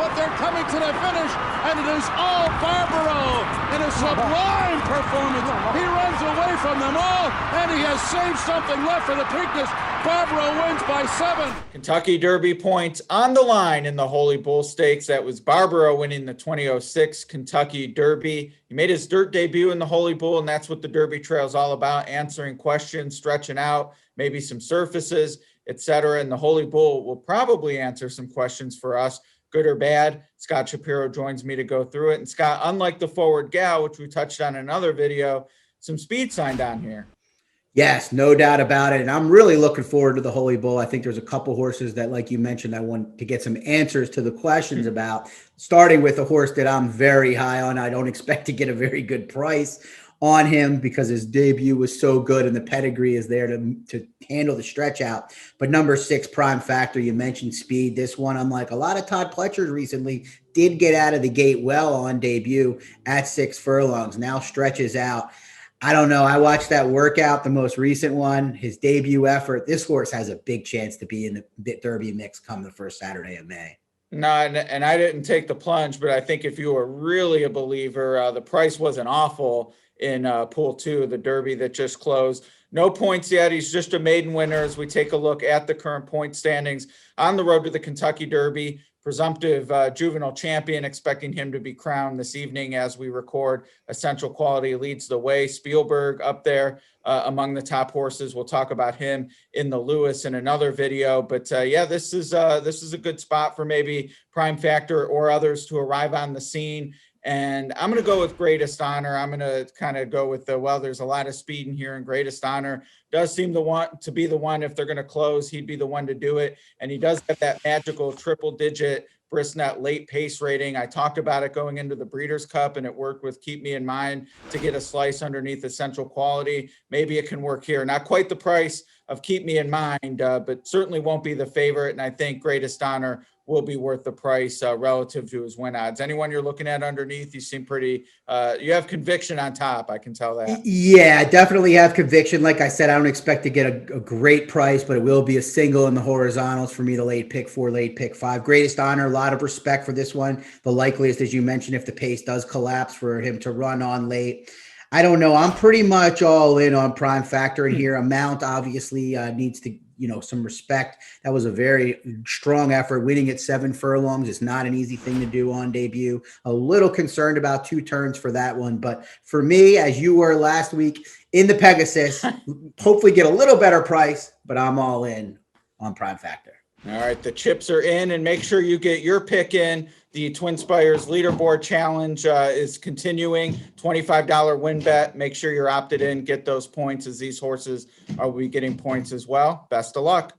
but they're coming to the finish, and it is all Barbaro in a sublime performance. He runs away from them all, and he has saved something left for the Preakness. Barbaro wins by 7. Kentucky Derby points on the line in the Holy Bull Stakes. That was Barbaro winning the 2006 Kentucky Derby. He made his dirt debut in the Holy Bull, and that's what the Derby Trail is all about, answering questions, stretching out, maybe some surfaces, etc. And the Holy Bull will probably answer some questions for us, good or bad. Scott Shapiro joins me to go through it. And Scott, unlike the Forward Gal, which we touched on in another video, some speed signed on here. Yes, no doubt about it. And I'm really looking forward to the Holy Bull. I think there's a couple horses that, like you mentioned, I want to get some answers to the questions about, starting with a horse that I'm very high on. I don't expect to get a very good price on him because his debut was so good and the pedigree is there to handle the stretch out. But number 6, Prime Factor, you mentioned speed. This one, unlike a lot of Todd Pletchers recently, did get out of the gate well on debut at 6 furlongs, now stretches out. I don't know. I watched that workout, the most recent one, his debut effort. This horse has a big chance to be in the Derby mix come the first Saturday of May. No, and I didn't take the plunge, but I think if you were really a believer, the price wasn't awful in Pool 2, the Derby that just closed. No points yet. He's just a maiden winner as we take a look at the current point standings on the road to the Kentucky Derby. Presumptive juvenile champion, expecting him to be crowned this evening as we record. Essential Quality leads the way. Spielberg up there among the top horses. We'll talk about him in the Lewis in another video. But yeah, this is a good spot for maybe Prime Factor or others to arrive on the scene. And I'm going to go with Greatest Honor. I'm going to kind of go with there's a lot of speed in here, and Greatest Honor does seem to want to be the one. If they're going to close, he'd be the one to do it. And he does have that magical triple-digit Brisnet late pace rating. I talked about it going into the Breeders' Cup, and it worked with Keep Me in Mind to get a slice underneath Essential Quality. Maybe it can work here. Not quite the price of Keep Me in Mind, but certainly won't be the favorite. And I think Greatest Honor will be worth the price relative to his win odds. Anyone you're looking at underneath, you seem pretty, you have conviction on top. I can tell that. Yeah, definitely have conviction. Like I said, I don't expect to get a great price, but it will be a single in the horizontals for me, the late pick 4, late pick 5. Greatest Honor, a lot of respect for this one. The likeliest, as you mentioned, if the pace does collapse, for him to run on late. I don't know. I'm pretty much all in on Prime Factor in here. Amount obviously needs to, some respect. That was a very strong effort. Winning at 7 furlongs is not an easy thing to do on debut. A little concerned about 2 turns for that one. But for me, as you were last week in the Pegasus, hopefully get a little better price, but I'm all in on Prime Factor. All right, the chips are in, and make sure you get your pick in. The Twin Spires Leaderboard Challenge is continuing. $25 win bet. Make sure you're opted in. Get those points, as these horses will be getting points as well. Best of luck.